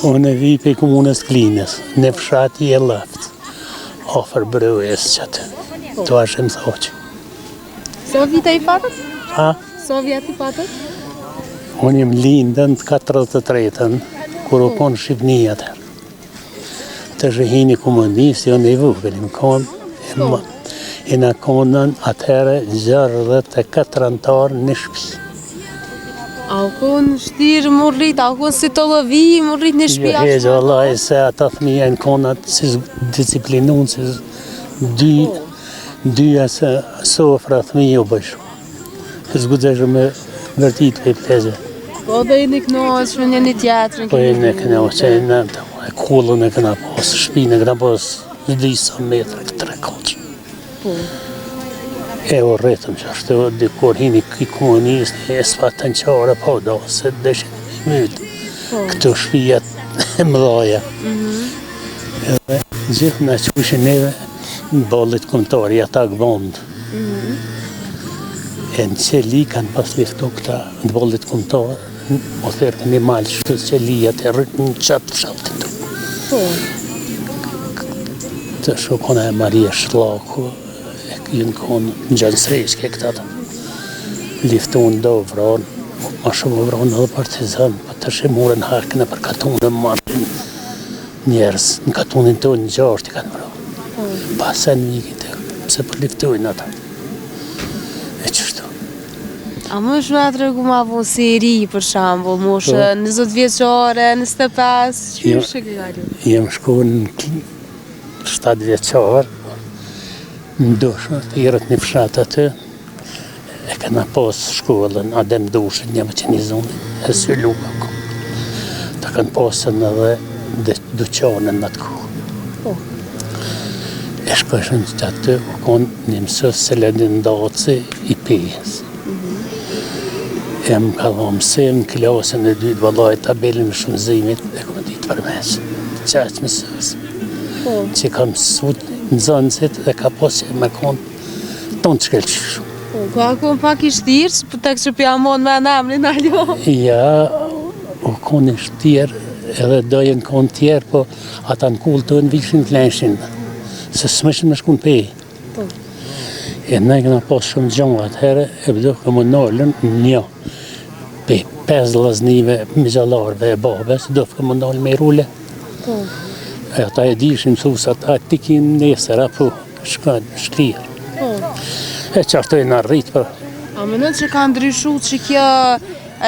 Unë vi për komunës Klinës, në fshati e lëft, ofër brëjes qëtë, të ashtë më thoqë. So vita I patët? Ha? So vjet I patët? Unë jem lindën të 43-ën, kur u konë Shqipnia tërë. Të shëhini komunistë, jo në I vugëllin konë, e në konën atëherë 64 antarë në shpi. A u konë shtirë më rritë, a u konë si të lëvi më rritë në shpi? Jo, hezë, vallaj, se ata thmija në konët si disciplinunë, si dyja se sofra thmija u bëshu. Zgudzeshë me vërtit për I plezë. Po dhe I në knoqë, me një tjetërën? Po I në knoqë, e kullën e këna posë, shpinë e këna posë, disa metra, këtë koqë. E o rretëm që ashtë, dikur hini I komunistë, e s'fatën qare, po do, se deshin I mytë, këto shpijat e mëdhaja. Edhe gjithë në qushin neve, në bollit komtari, ata gëbondë. E në qeli kanë pas liftu këta në bollit komtarë, o thërë një malë shtës qelijat e rritë në qatë fshatë të të shukona e Maria Shlaku, e këjën konë në Gjansrejshke këta të liftu në do vranë, ma shumë vranë edhe partizan, për të shimurën hakën e për katunë në marrin njerës, në katunin të në gjashtë I kanë vranë. Pasen njëkit e pëse për liftujnë ata. E qështu. A më shumë atë regu ma vonë si I ri, për shambull, moshë 20 vjeqare, 25, që shë ke gari? Jem shku në 7 vjeqarë, në dushë, të irët një fshatë aty, e këna posë shkollën, adem dushët një më që një zonë, e sylu ako. Ta kanë posën edhe duqanën në atë kohë. E shkëshën që aty, u konë një mësës Seledin Daci I pejës. E më ka dho mësim në klasën e dytë, vallaj tabelin në shumëzimit, e këmë ditë për mesë, qaqë mësës. Që ka mësut në zënësit dhe ka posë që me konë tonë të shkelqishu. Po a konë pak I shtirë, për të kështë pja monë me namrin, aljo? Ja, u konë I shtirë, edhe dojën konë tjerë, po ata në kullë të në vishin të lenshin, se smëshin me shku në pejë. E ne këna posë shumë gjonë atëherë, e bëdo këmë nëllën një, pe 5 lëznive mizallarve e babes, do këmë nëllë me rule. E ata e dishin mësusat, a ti kinë nesër, apo shkanë, shtirë. E qartoj në rritë për. A më nëtë që ka ndryshu që kjo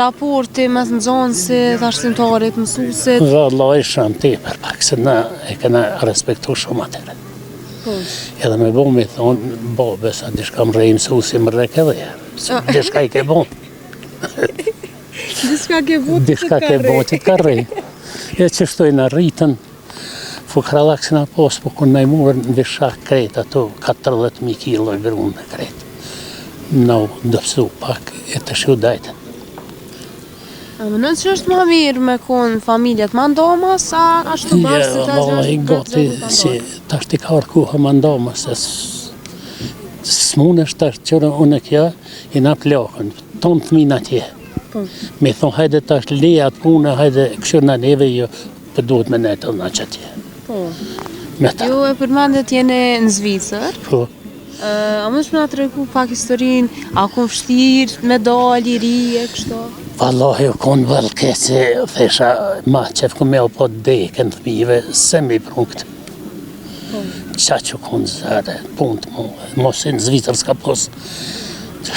raporti mes nxënësit, arsimtarit, mësuesit? Vallaj shumë tepër, pak se na e këna respektu shumë atëherë. Edhe me bo me thonë, babes, a dishka më rejë mësusi më rek edhe jërë. Dishka I ke bo. Dishka ke bo që t'ka rejë. E që shtoj në rritën, fukrallak se na posë, po kënë najmurën në vishak kretë, ato 40.000 kilo I grunë në kretë. Në dëpsu pak e të shu dajten. A më nëtë që është më mirë me konë familjet më ndomas, a ashtu bashkë si ta që është gati, si ta është I ka orkuha më ndomas, se s'mune është ta është qërë unë kja, I na plakën, tonë të minë atje. Me thonë, hajde ta është leja atë punë, hajde këshërë në neve, jo, për duhet me nejtë në që atje. Jo e përmandet jene në Zvicër? Po. A më shme nga të regu pak historinë, a konë fështirë, medalë, I ri, e kështo? Wallahi u konë vëllke se thesha ma qef ku me o po dekën të mive, se mi prunkt. Qa që konë zare, punë të mu, mos e në Zvicër s'ka posë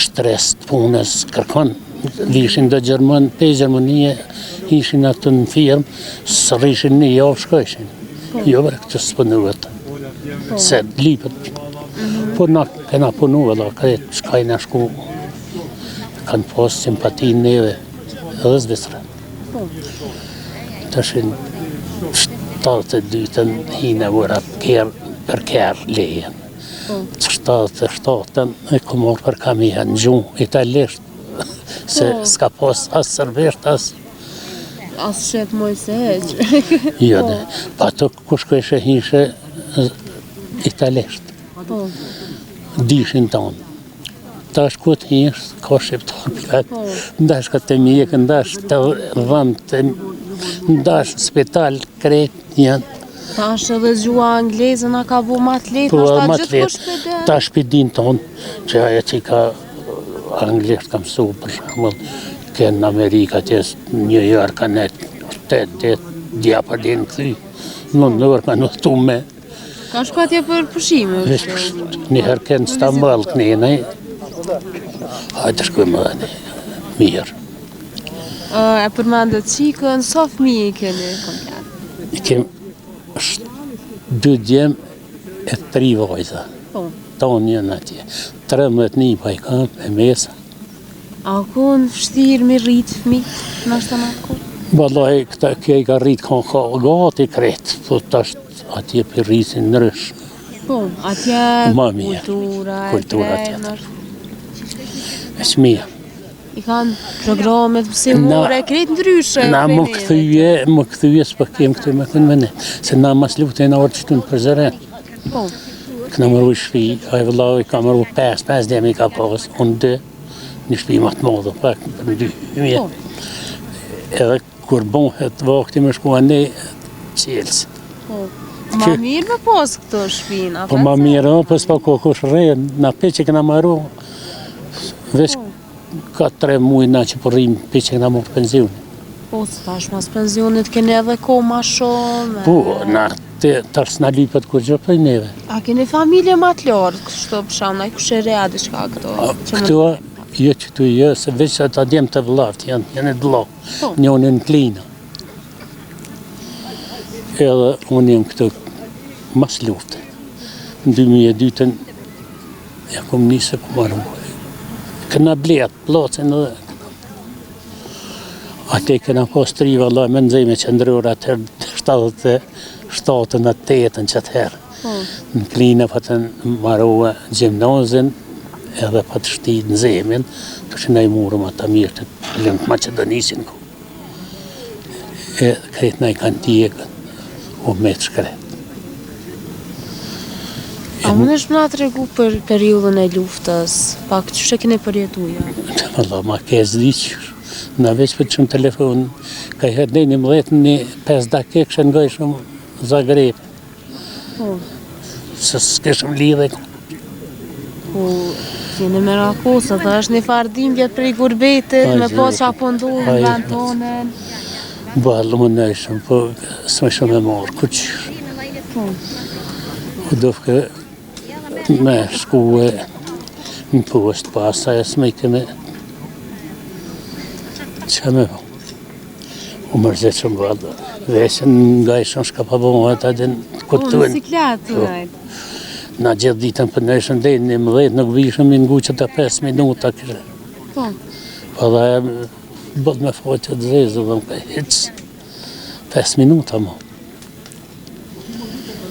shtres të punës, kërkon, vishin dhe Gjermën, pe Gjermënije, ishin atë në firmë, së rrishin një javë shkojshin. Jo bërë këtë së pënuët, se lipët. Por na kena punu edhe kretë, shkaj në shku, kanë posë simpati neve, edhe Zvicrë. Të shin 72-ën hine vëra për kërë lejen. 77-ën e këmorë për kamija në gjumë italisht, se s'ka posë asë sërbesht, asë... Asë shetë moj se heqë. Jo, dhe, pa të kush këshe hishe italisht. Dishin tonë. Tash ku të hinsh, ka shqiptar plak. Ndash ka të mjekë, ndash të dhëmë të Ndash në spital, krejt janë. Tash edhe gjua angleze na ka bu ma të letë, nështë ta gjithë kush për dhe. Ta shpidin tonë, që aja që ka anglisht ka mësu, për shembull, kënë në Amerika, tjes New York, ka në të djapa dhe në këthy. Në nërë ka në të me. Ka shku atje për pushime? Njëherë kënë Stambol kënene, hajtë shkujmë dhe një, mirë. E përmendet qikën, sa fëmijë i keni komplet? I kem 2 djem e 3 vajza. Tonë janë atje. 13 nipa i kam e mesa. A kun vështirë me rritë fëmijë, nështë të në atë kohë? Vallaj, kjo i ka rritë ka gati kretë, po tash atje për rrisin nërësh. Po, atje kultura e atje. E shmija. I kanë programet mësimore, kretë ndryshe. Na më këthyje s'pa kem këtu me kënë mene, se na mas lutë e në orë qëtu në përzëren. Po. Këna mëru i shpi, a i vëllau i ka mëru 5 demi i ka pas, unë 2, një shpi ma të modë, pak për 2 Edhe kur bonhet vakti me shkua ne, qelës. Po. Ma mirë me pas këto shpina? Po ma mirë, po s'pa kush rejën, na pe që këna maru, veç ka 3 muaj na që përrim pe që këna morë penzioni. Po, së tash mas penzionit keni edhe ko ma shumë. Po, na tash s'na lipët kur gjë për neve. A keni familje ma të lartë, kështu për shamna, i kushere a diçka këto? Këto, jo që tu jo, se veç ata djem të vëllaft, janë e dëllo, njën e në klina. Edhe unë jem këto mas lufte. Në 2002 ja kom njëse ku marru. Këna bletë, plocën edhe. Ate këna pas 3 vëllaj me nëzime qëndrur atër 77-ën atë 8-ën që atëherë. Në klina pa të marruë gjimnazin edhe pa të shti në zemin, të që na i murëm ata mirë të lënë të Macedonisin ku. E kretë na i kanë tjekën, u me të shkretë. A më nëshmë nga të regu për periudën e luftës, pak që shë kene përjetuja? Allah, ma ke zdiqër, na veç për qëmë telefon, ka i herë një 5 dakika nga ishëm Zagreb. Se s'keshëm lidhe. Po, kene me rakosa, dhe është një fardim vjetë për i gurbetit, me po që apondohë në vend tonën. Balë më në ishëm, po s'me shumë e marë, ku qërë. Po dofke me shkuë në post, pasaj e s'me i keme që me po. U mërzet që më valë, veçën nga ishën shka pa bëmë ata dhe në Po, në sikletë të najtë. Na gjithë ditën për në ishën dhe një më dhejtë, nuk vishëm i ngu që të 5 minuta kështë. Po. Po dhe e bëllë me faqët dhe zezë dhe më ka hitës 5 minuta mo.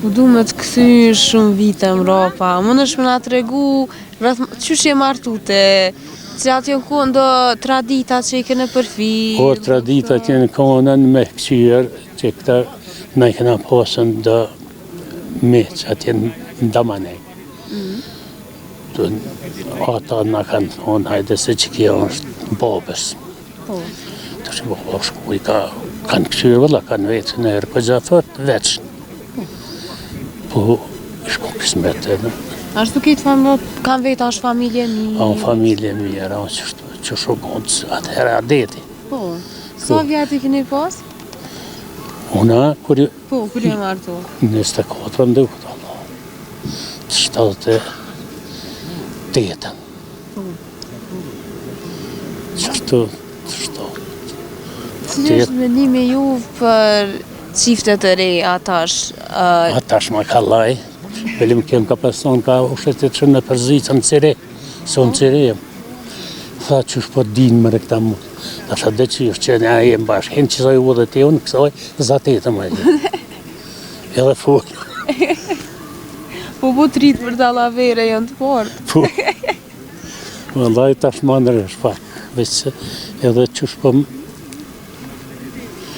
U du me të këthy shumë vite mrapa, më nëshme nga të regu, qysh je martute, cilat janë ku ndo tradita që i kene përfi? Po, tradita që në konën me këqyër, që këta na i kena pasën do me që atje në damanej. Ata na kanë thonë, hajde se që kjo është babës. Të që baba shku i kanë këqyër vëlla, kanë vetë në herë, po gjafët veçnë. Po, shku kësmet edhe. Ashtu këtë familje, kanë vetë ashtë familje mirë? A në familje mirë, a që shukon atëherë adeti. Po, sa vjetë i keni pas? Una, kur je martu? 24 ndukët, Allah. 78. Qërtu, Cili është mendimi juve për qiftet të re atash? Atash ma ka laj. Velim kem ka person ka ushtetit që në përzicën në cire, son cire. Tha që është po din më rekta mu. Tha që dhe që është që në e më bashkë. Henë që zaj u dhe te unë, kësaj zatetë më e. Edhe full. Po bu të rritë për dalavere janë të fortë. Po. Vëllaj tash më ndërësh pak. Veç edhe që është po...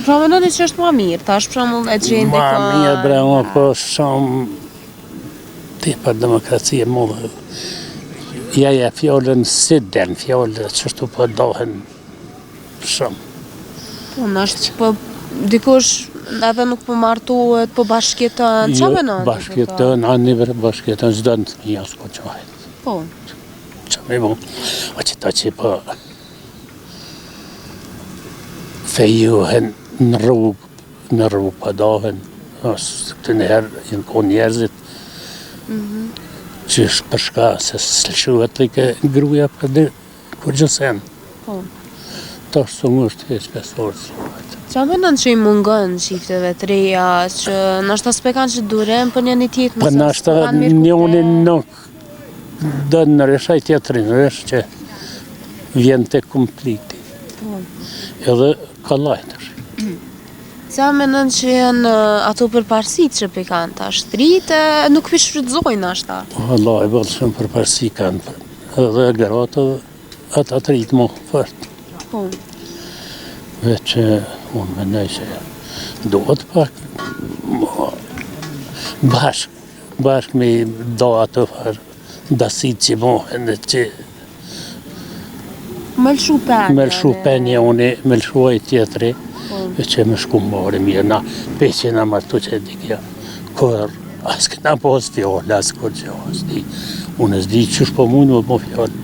Pra më nëni që është ma mirë, tash pra më e gjendi ka... Ma mirë bre, ma po shumë ti për demokracie më dhe. Ja fjallën si den, fjallën që është po dohen shumë. Po, nështë që po dikush edhe nuk po martohet, po bashkjeton, qa menon? Bashkjeton, aniver bashkjeton, çdo në fëmija s'ko qahet. Po. Qa me bo, o që ta që po fejohen në rrugë pëdohen, këtë njëherë jenë ko njerëzit, që është përshka se sëllëshuhet të ke gruja për dhe kur gjësen. Po. Ta është së ngështë heq pesorës. Qa menon që i mungën qifteve të reja, që nështë ta s'pekan që durem për një tjetë Për nështë njënin nuk dënë në reshaj tjetërin, resh që vjen të kompliti. Edhe ka lajtër. Qa menon që janë ato përparësit që pekan ta shtritë, nuk fishfrytëzojnë ashta? Allah e bëllë shumë përparësi kanë, edhe gratë atë rritë më fërtë. Po. Veç unë mendoj që duhet pak bashk me do ato farë dasit që mohen dhe që Me lëshu penje unë, me lëshu e tjetëri, e që me shku more mirë, na peqena martu që dikja, kër as këna pos fjallë, as kër që s'di, unë s'di qësh po mundë më po fjallë.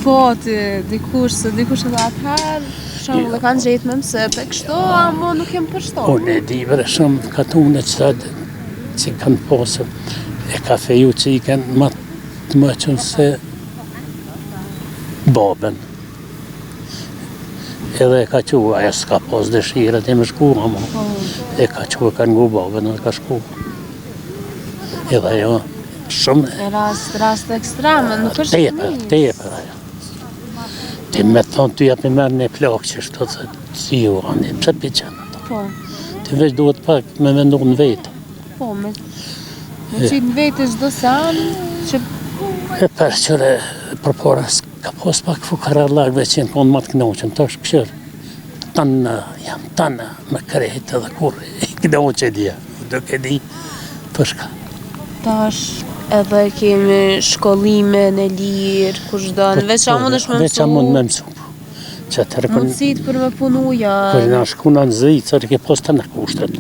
Fati, dikush edhe atëherë, shumë dhe kanë gjetë me mësëpe, kështu, amo nuk jem përshtonë. Unë e di vërë shumë katune që kanë posë, e ka feju që i kanë më qënë se babën. Edhe e ka qua, aja s'ka pos dëshirët e më shku, amo. E ka qua, ka ngu babën edhe ka shku. Edhe jo, shumë. E rast ekstreme, nuk është Tepër, ajo. Ti me thonë ty japi merë një plakë që shto të si ju, anë, pëse pi qenë ato. Po. Ti veç duhet pak me mendu në vetë. Po, me qitë në vetë çdo sen, që... E për qëre, për pora, ka pos pak fukarallakve që jenë konë matë knoqën, të është këshërë. Tanë, me krejtë edhe kur, i knoqë e dhja, duke di, përshka. Tash edhe kemi shkollime në lirë, kushdo, në veç a mund është me mësu. Veç a mund me mësu. Mundësit për me punu janë. Për nga shkuna në zëjtë, sërë ke pos të në kushtet.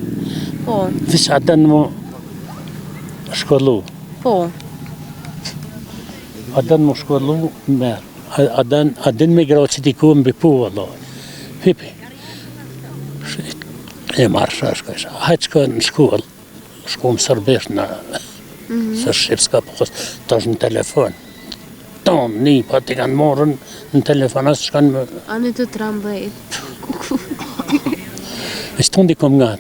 Po. Veç a den mu shkollu. Po. A den mu shkollu, merë. A den me gra që ti ku më bipu, Allah. Hipi. E marrë shashka isha. Hajtë shko në shkollë. Shku më sërbesh në... Se shqip s'ka pos, të është në telefon. Tonë, një, pa ti kanë morën në telefon, asë shkanë më... Anë të trambejt. E që tonë di kom nga,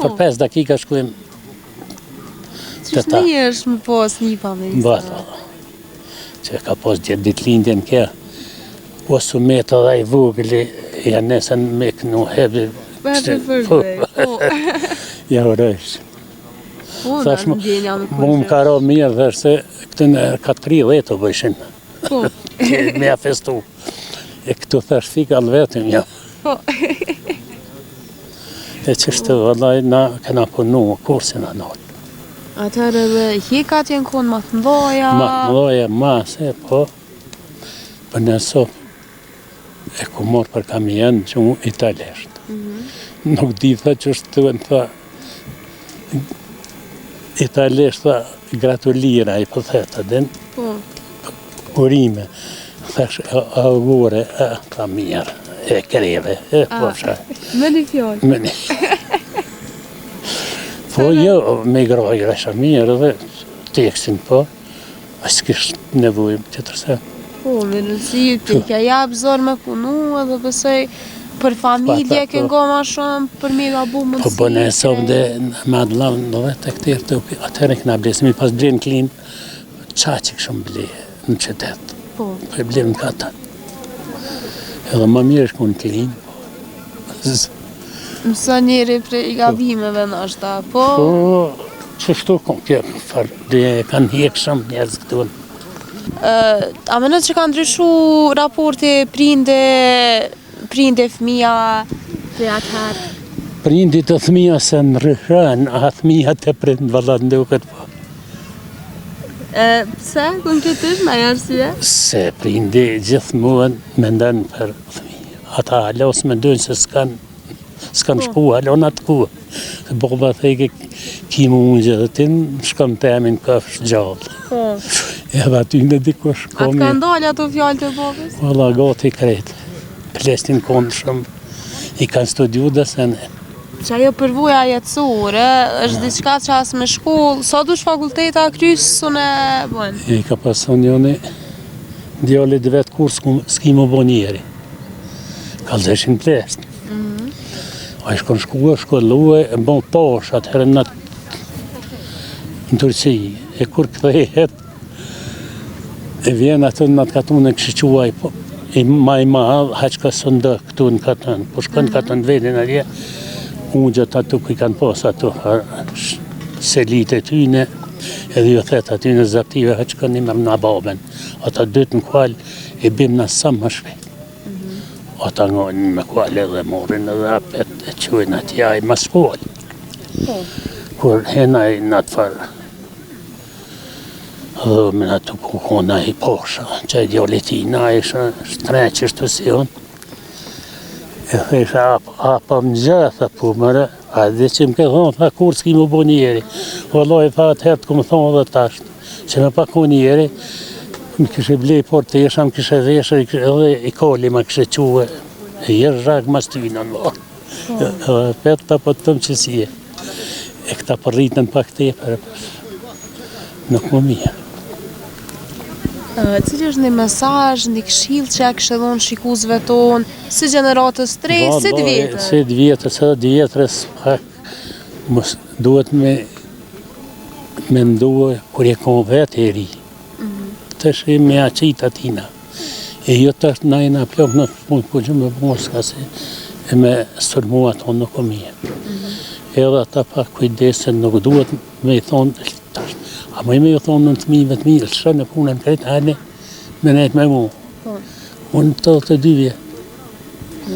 për 5 dakika shkujem... Qështë një është më pos një pa me isa? Bata, që ka pos djetë ditë lindjen kja, osu me të dhe i vugli, janë nesën me kënu hebi... Bërë përdej, po. Ja urejsh. Po, në ndjenja me Mu më ka ro mirë dhe se këtë në ka 30 të bëjshin. Po. Me a festu. E këtu thash fika lë vetëm, ja. Po. E qështë vëllaj, na këna punu kursin anot. Atërë dhe hikat jenë konë ma të mdoja. Ma të mdoja, ma se, po. Për nëso, e ku morë për kamion që mu italisht. Nuk di tha që është të në tha, italisht tha gratulira i pëtheta din, urime, thash, a vore, tha mirë, e kreve, e posha. Me një fjallë. Me një. Po jo, me groj resha mirë dhe tekstin po, a s'kisht nevojë të tërse. Po, me nësi, të kja jabë zorë me punu edhe pësoj për familje kënë go ma shumë, për mi ga bu mundësi. Po bëne e sobë dhe me adlavë në dhe të këtirë të atërë këna blesë, mi pas blenë klinë, qa që këshëm ble në qëtet. Po. Po e blenë në kata. Edhe ma mirë është ku në klinë. Mësa njeri prej i gabimeve në ashta, po? Po, qështu kom kjo, dhe kanë hjekë shumë njerëz këtu. A menet që kanë ndryshu raporti prinde fëmija të atëherë? Prindi të fëmija se në rëshën, a fëmija të prindë vëllat në duket po. Pse, konkretisht, në arsye? Se prindi gjithmonë me ndonë për fëmija. Ata halos me dojnë se s'kanë s'kan shku, halon atë ku. Baba theke, ki mu unë gjithë, ti në shkëm të emin këfsh gjallë. Edhe aty në dikush Atë ka ndalë ato fjallë të babës? Valla, gati kretë. Plestin konë shumë, i kanë studiu dhe sene. Që ajo përvoja jetësore, është diçka që asë me shkollë, sa dush fakulteta krysë së në bënë? I ka pason njëni, djallit dhe vetë kur s'ki më bo njeri. Ka lëshin plest. A i shkon shkollue, e bon posh, atëherë në Turqi. E kur këthejet, e vjen atë në atë katun e këshqyuaj, i ma i madhë, haqka së ndë këtu në katën. Po shkon katën vedin atje, unë gjëtë aty ku i kanë pos ato selit e tyne, edhe jo thetë aty në zaptive haqka një mërë në baben. Ata dytë në kual e bim në sa më shpejt. Ata ngojnë me kual edhe morin edhe apet e qujnë atja i mas kual. Kur hena i në atë farë, edhe me në të ku kona i posha, që i djolitina isha shtreqishtu si unë. E thesha, apa më gjëtha po mëre, a dhe që më ke thonë, tha kur s'ki më bo njeri. Vëlloj, tha atëherë të këmë thonë dhe tashtë, që me pako njeri, më kështë blej por të jesha, më kështë veshë, edhe i koli më kështë quë, e jeshë zhak mas tyna në varë. Edhe petë ta po të tëmë që si e. E këta për rritën pak të e nuk më mirë. Cili është një mesazh, një këshill që ja kështë dhonë shikuzve tonë, si gjeneratës 3, si të vjetër? Si të vjetër, se të vjetërës pak, duhet me nduë kur e konë vetë e ri. Të është me aqit atina. E jo të është najna plok në punë ku që me moska se e me stërmu ato nuk o mirë. Edhe ata pak kujdesen nuk duhet me i thonë, a më i me i thonë në të mive të mirë, shë në punën kretë, hane me nejtë me mu. Unë të 82 vjetë.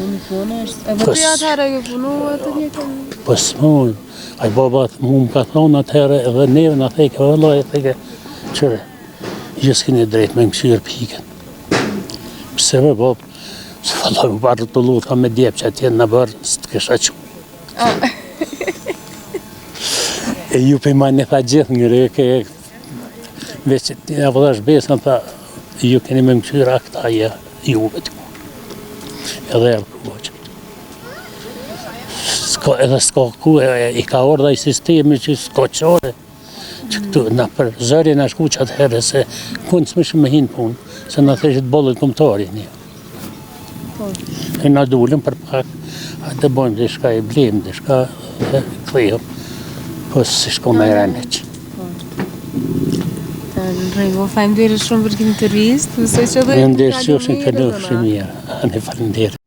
Unë punë është. E vëtë atëherë e punu të njëtën? Po s'mojnë. A i baba mu më ka thonë atëherë edhe neve në theke, vëllaj e theke, qëre, jo s'kini drejt me më këshirë pikën. Pse me babë, se vëllaj u barë të luta me djepë që atje në bërë, së të kësha që. E ju për ma një tha gjithë njëre, veç që të një vëllash besën, tha, ju keni me më këshirë akta juve të ku. Edhe e ku që. Edhe s'ka ku, i ka orda i sistemi që s'ka qore, që këtu në për zëri në shku që atëherë, se kënë s'mishë me hinë punë, se në theshit bollët këmëtari një. E në dullëm për pak, a të bojmë dhe shka i blimë, dhe shka dhe këthejëm, po si shko me rënëq. Në rregull, faleminderit shumë për këtë intervistë. Faleminderit shumë që këndosh mirë. Ne faleminderit.